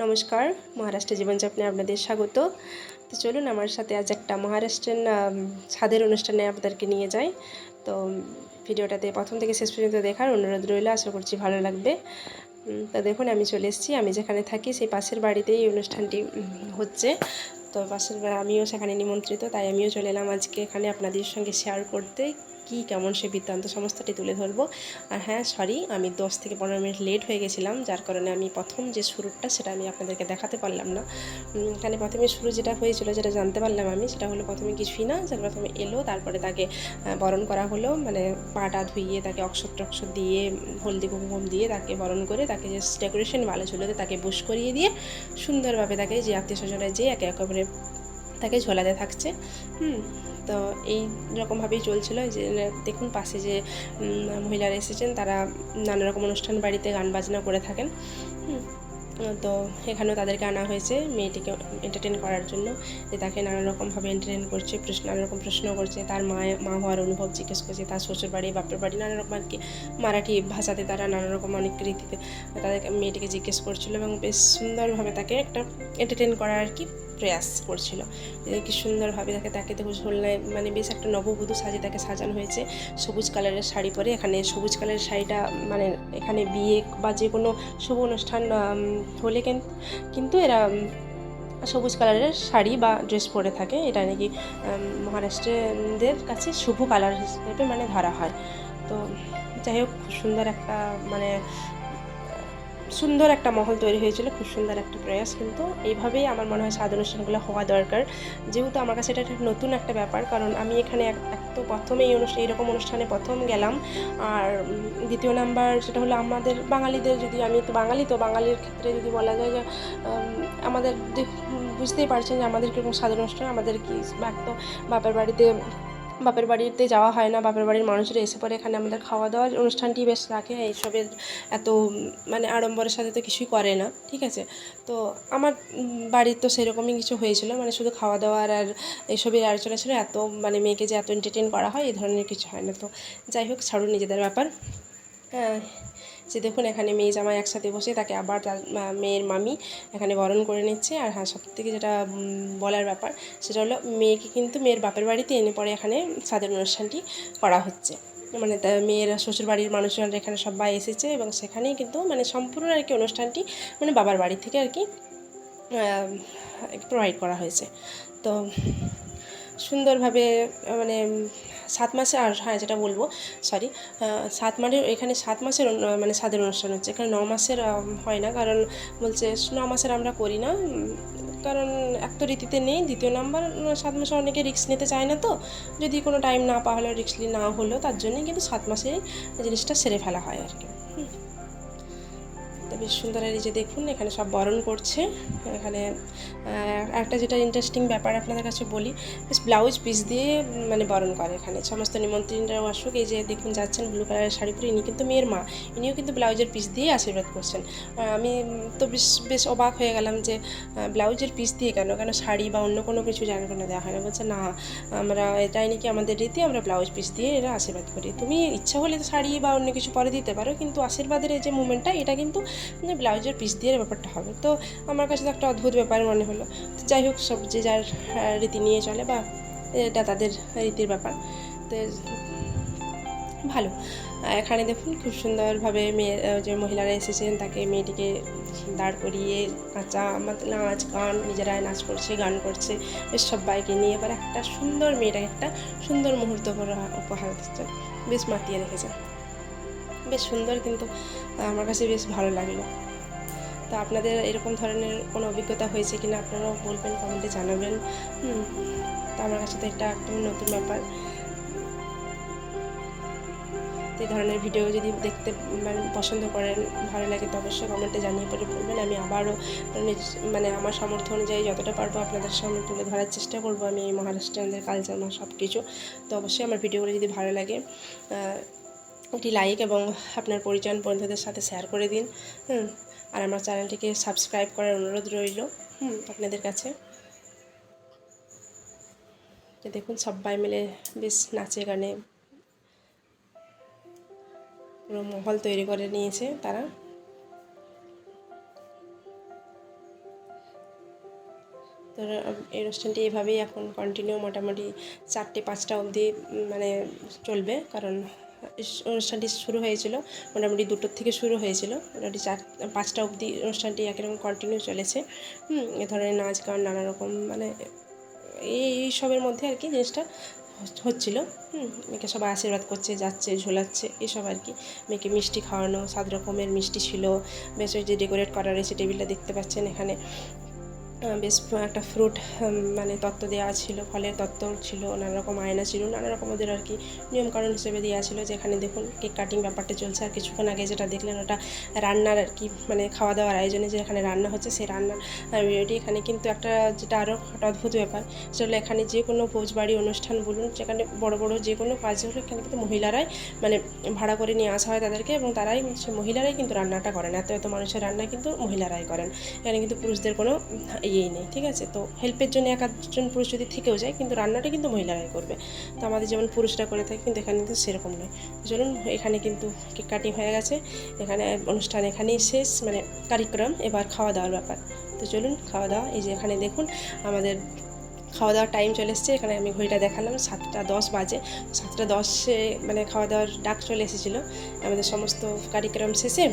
নমস্কার, মহারাষ্ট্র জীবনযাপনে আপনাদের স্বাগত। তো চলুন আমার সাথে আজ একটা মহারাষ্ট্রের ছাদের অনুষ্ঠানে আপনাদেরকে নিয়ে যাই। তো ভিডিওটাতে প্রথম থেকে শেষ পর্যন্ত দেখার অনুরোধ রইল, আশা করছি ভালো লাগবে। তো দেখুন আমি চলে এসেছি, আমি যেখানে থাকি সেই পাশের বাড়িতেই এই অনুষ্ঠানটি হচ্ছে। তো আমিও সেখানে নিমন্ত্রিত, তাই আমিও চলে এলাম আজকে এখানে আপনাদের সঙ্গে শেয়ার করতে কি কেমন সে বৃত্তান্ত সমস্তটি তুলে ধরবো। আর হ্যাঁ, সরি, আমি 10 থেকে 15 মিনিট লেট হয়ে গেছিলাম, যার কারণে আমি প্রথম যে শুরুটা সেটা আমি আপনাদেরকে দেখাতে পারলাম না। এখানে প্রথমে শুরু যেটা হয়েছিল, যেটা জানতে পারলাম আমি, সেটা হলো প্রথমে কিছুই না, যে প্রথমে এলো, তারপরে তাকে বরণ করা হলো, মানে পাটা ধুইয়ে তাকে অক্ষত টক্ষত দিয়ে হলদি কুমকুম দিয়ে তাকে বরণ করে তাকে যে ডেকোরেশন ভালো ছিল তাকে বুশ করিয়ে দিয়ে সুন্দরভাবে তাকে যে আত্মীয় স্বজনরা যে একে একেবারে তাকে ঝোলাতে থাকছে। তো এই রকমভাবেই চলছিল। যে দেখুন পাশে যে মহিলারা এসেছেন তারা নানা রকম অনুষ্ঠান বাড়িতে গান বাজনা করে থাকেন। তো এখানেও তাদেরকে আনা হয়েছে মেয়েটিকে এন্টারটেন করার জন্য, যে তাকে নানা রকমভাবে এন্টারটেন করছে, নানা রকম প্রশ্ন করছে, তার মা হওয়ার অনুভব জিজ্ঞেস করছে, তার শ্বশুর বাড়ি বাপের বাড়ি নানা রকম আর কি মারাঠি ভাষাতে তারা নানা রকম অনেক রীতিতে তাদেরকে মেয়েটিকে জিজ্ঞেস করছিল, এবং বেশ সুন্দরভাবে তাকে একটা এন্টারটেন করার আর কি প্রয়াস করছিল। কি সুন্দরভাবে তাকে দেখো ঝোলনায়, মানে বেশ একটা নববধূ সাজে তাকে সাজানো হয়েছে সবুজ কালারের শাড়ি পরে। এখানে সবুজ কালারের শাড়িটা মানে এখানে বিয়ে বা যে কোনো শুভ অনুষ্ঠান হলে কিন্তু এরা সবুজ কালারের শাড়ি বা ড্রেস পরে থাকে। এটা নাকি মহারাষ্ট্রদের কাছে শুভ কালার হিসেবে মানে ধরা হয়। তো যাই হোক, খুব সুন্দর একটা মানে সুন্দর একটা মহল তৈরি হয়েছিল, খুব সুন্দর একটা প্রয়াস। কিন্তু এইভাবেই আমার মনে হয় স্বাদ অনুষ্ঠানগুলো হওয়া দরকার, যেহেতু আমার কাছে এটা একটা নতুন একটা ব্যাপার। কারণ আমি এখানে এক তো প্রথমে এইরকম অনুষ্ঠানে প্রথম গেলাম, আর দ্বিতীয় নাম্বার সেটা হলো আমাদের বাঙালিদের, যদি আমি তো বাঙালির ক্ষেত্রে যদি বলা যায় যে আমাদের বুঝতেই পারছেন যে আমাদের কীরকম স্বাদ অনুষ্ঠান, আমাদের কি এক তো বাপের বাড়িতে যাওয়া হয় না, বাপের বাড়ির মানুষরা এসে পরে এখানে আমাদের খাওয়া দাওয়ার অনুষ্ঠানটি বেশ রাখে, এইসবের এত মানে আড়ম্বরের সাথে তো কিছুই করে না, ঠিক আছে। তো আমার বাড়ির তো সেরকমই কিছু হয়েছিল, মানে শুধু খাওয়া দাওয়ার আর এইসবের আলোচনা ছিল, এত মানে মেয়েকে যে এত এন্টারটেন করা হয় এই ধরনের কিছু হয় না। তো যাই হোক, ছাড়ুন নিজেদের ব্যাপার। যে দেখুন এখানে মেয়ে জামাই একসাথে বসে তাকে আবার তার মেয়ের মামি এখানে বরণ করে নিচ্ছে। আর হ্যাঁ, সব থেকে যেটা বলার ব্যাপার সেটা হলো মেয়েকে কিন্তু মেয়ের বাপের বাড়িতে এনে পরে এখানে সাদের অনুষ্ঠানটি করা হচ্ছে, মানে মেয়ের শ্বশুরবাড়ির মানুষজনরা এখানে সবাই এসেছে, এবং সেখানেই কিন্তু মানে সম্পূর্ণ আর কি অনুষ্ঠানটি মানে বাবার বাড়ি থেকে আর কি প্রোভাইড করা হয়েছে। তো সুন্দরভাবে মানে 7 মাসে, আর হ্যাঁ যেটা বলবো, সরি, 7 মাসের মানে স্বাদের অনুষ্ঠান হচ্ছে এখানে, 9 মাসের হয় না। কারণ বলছে 9 মাসের আমরা করি না, কারণ এক তো রীতিতে নেই, দ্বিতীয় নাম্বার 7 মাসে অনেকে রিস্ক নিতে চায় না, তো যদি কোনো টাইম না পাওয়া হলো, রিস্ক না হলো, তার জন্যই কিন্তু 7 মাসে জিনিসটা সেরে ফেলা হয় আর কি। তো বেশ সুন্দর। আর এই যে দেখুন এখানে সব বরণ করছে। এখানে একটা যেটা ইন্টারেস্টিং ব্যাপার আপনাদের কাছে বলি, বেশ ব্লাউজ পিস দিয়ে মানে বরণ করে এখানে সমস্ত নিমন্ত্রণরাও আসুক। এই যে দেখুন যাচ্ছেন ব্লু কালারের শাড়ি পরে, ইনি কিন্তু মেয়ের মা, ইনিও কিন্তু ব্লাউজের পিস দিয়ে আশীর্বাদ করছেন। আমি তো বেশ অবাক হয়ে গেলাম যে ব্লাউজের পিস দিয়ে কেন শাড়ি বা অন্য কোনো কিছু জায়গা কোনো দেওয়া হয় না। বলছে না, আমরা এটাই নাকি আমাদের রীতি, আমরা ব্লাউজ পিস দিয়ে এরা আশীর্বাদ করি। তুমি ইচ্ছা হলে তো শাড়ি বা অন্য কিছু পরে দিতে পারো, কিন্তু আশীর্বাদের এই যে মুমেন্টটা, এটা কিন্তু ব্লাউজের পিস দিয়ে ব্যাপারটা হবে। তো আমার কাছে তো একটা অদ্ভুত ব্যাপার মনে হলো। তো যাই হোক, সব যে যার রীতি নিয়ে চলে, বা এটা তাদের রীতির ব্যাপার। তো ভালো। এখানে দেখুন খুব সুন্দরভাবে যে মহিলারা এসেছেন তাকে মেয়েটিকে দাঁড় করিয়ে নাচ গান, নিজেরাই নাচ করছে, গান করছে, বেশ সবাইকে নিয়ে এবার একটা সুন্দর মেয়েটাকে একটা সুন্দর মুহূর্ত উপহার দিচ্ছে, বেশ মাতিয়ে রেখেছে, বেশ সুন্দর। কিন্তু আমার কাছে বেশ ভালো লাগলো। তো আপনাদের এরকম ধরনের কোনো অভিজ্ঞতা হয়েছে কিনা আপনারাও বলবেন, কমেন্টে জানাবেন। তো আমার কাছে তো এটা একদম নতুন ব্যাপার। তো এই ধরনের ভিডিও যদি দেখতে মানে পছন্দ করেন, ভালো লাগে, তো অবশ্যই কমেন্টে জানিয়ে পরে বলবেন। আমি আবারও মানে আমার সামর্থ্য অনুযায়ী যতটা পারবো আপনাদের সামনে তুলে ধরার চেষ্টা করবো আমি এই মহারাষ্ট্রিয়ানদের কালচার সব কিছু। তো অবশ্যই আমার ভিডিওগুলো যদি ভালো লাগে একটি লাইক এবং আপনার পরিজন বন্ধুদের সাথে শেয়ার করে দিন। আর আমার চ্যানেলটিকে সাবস্ক্রাইব করার অনুরোধ রইল আপনাদের কাছে। দেখুন সবাই মিলে বেশ নাচে গানে পুরো মহল তৈরি করে নিয়েছে তারা। তো এই অনুষ্ঠানটি এভাবেই এখন কন্টিনিউ মোটামুটি 4টে-5টা অবধি মানে চলবে, কারণ অনুষ্ঠানটি শুরু হয়েছিল মোটামুটি 2টোর থেকে শুরু হয়েছিল, মোটামুটি 5টা অবধি অনুষ্ঠানটি একরকম কন্টিনিউ চলেছে। এ ধরনের নাচ গান নানা রকম মানে এইসবের মধ্যে আর কি জিনিসটা হচ্ছিলো। মেয়েকে সবাই আশীর্বাদ করছে, যাচ্ছে, ঝোলাচ্ছে, এসব আর কি। মেয়েকে মিষ্টি খাওয়ানো, 7 রকমের মিষ্টি ছিল। বেশ ওই যে ডেকোরেট করা রয়েছে টেবিলটা দেখতে পাচ্ছেন এখানে, বেশ একটা ফ্রুট মানে তত্ত্ব দেওয়া ছিল, ফলের তত্ত্ব ছিল, নানা রকম আয়না ছিল, নানা রকম ওদের আর কি নিয়মকানুন হিসেবে দেওয়া ছিল। যেখানে দেখুন কেক কাটিং ব্যাপারটা চলছে, আর কিছুক্ষণ আগে যেটা দেখলেন ওটা রান্নার আর কি মানে খাওয়া দাওয়ার আয়োজনে যেখানে রান্না হচ্ছে সেই রান্নার ভিডিওটি। এখানে কিন্তু একটা যেটা আরও একটা অদ্ভুত ব্যাপার, সেটা হলো এখানে যে কোনো ভোজবাড়ি অনুষ্ঠান বলুন, যেখানে বড় বড় যে কোনো কাজ হলে এখানে কিন্তু মহিলারাই মানে ভাড়া করে নিয়ে আসা হয় তাদেরকে, এবং তারাই মহিলারাই কিন্তু রান্নাটা করেন। এত মানুষের রান্না কিন্তু মহিলারাই করেন, এখানে কিন্তু পুরুষদের কোনো ইয়েই নেই, ঠিক আছে। তো হেল্পের জন্য এক আধজন পুরুষ যদি থেকেও যায়, কিন্তু রান্নাটা কিন্তু মহিলারাই করবে। তো আমাদের যেমন পুরুষরা করে থাকে, কিন্তু এখানে কিন্তু সেরকম নয়। চলুন, এখানে কিন্তু কেক কাটিং হয়ে গেছে, এখানে অনুষ্ঠান এখানেই শেষ, মানে কার্যক্রম। এবার খাওয়া দাওয়ার ব্যাপার। তো চলুন খাওয়া দাওয়া। এই যে এখানে দেখুন আমাদের খাওয়া দাওয়ার টাইম চলে এসেছে। এখানে আমি ঘড়িটা দেখালাম 7টা 10 বাজে। 7টা 10-এ মানে খাওয়া দাওয়ার ডাক চলে এসেছিলো। আমাদের সমস্ত কার্যক্রম শেষে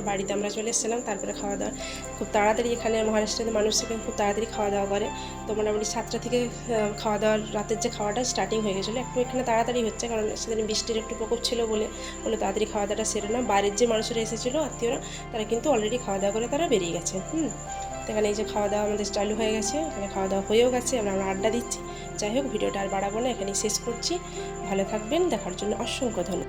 বাড়িতে আমরা চলে এসেছিলাম। তারপরে খাওয়া দাওয়া খুব তাড়াতাড়ি, এখানে মহারাষ্ট্রের মানুষ থেকে খুব তাড়াতাড়ি খাওয়া দাওয়া করে। তো মোটামুটি 7টা থেকে খাওয়া দাওয়ার রাতের যে খাওয়াটা স্টার্টিং হয়ে গেছিলো। একটু এখানে তাড়াতাড়ি হচ্ছে, কারণ সেদিন বৃষ্টির একটু প্রকোপ ছিল বলে তাড়াতাড়ি খাওয়া দাওয়াটা সেরে না। বাইরের যে মানুষেরা এসেছিলো আত্মীয়রা, তারা কিন্তু অলরেডি খাওয়া দাওয়া করে তারা বেরিয়ে গেছে। তো এখানে এই যে খাওয়া দাওয়া আমাদের চালু হয়ে গেছে, এখানে খাওয়া দাওয়া হয়েও গেছে, আমরা আড্ডা দিচ্ছি। যাই হোক, ভিডিওটা আর বাড়াবো না, এখানেই শেষ করছি। ভালো থাকবেন, দেখার জন্য অসংখ্য ধন্যবাদ।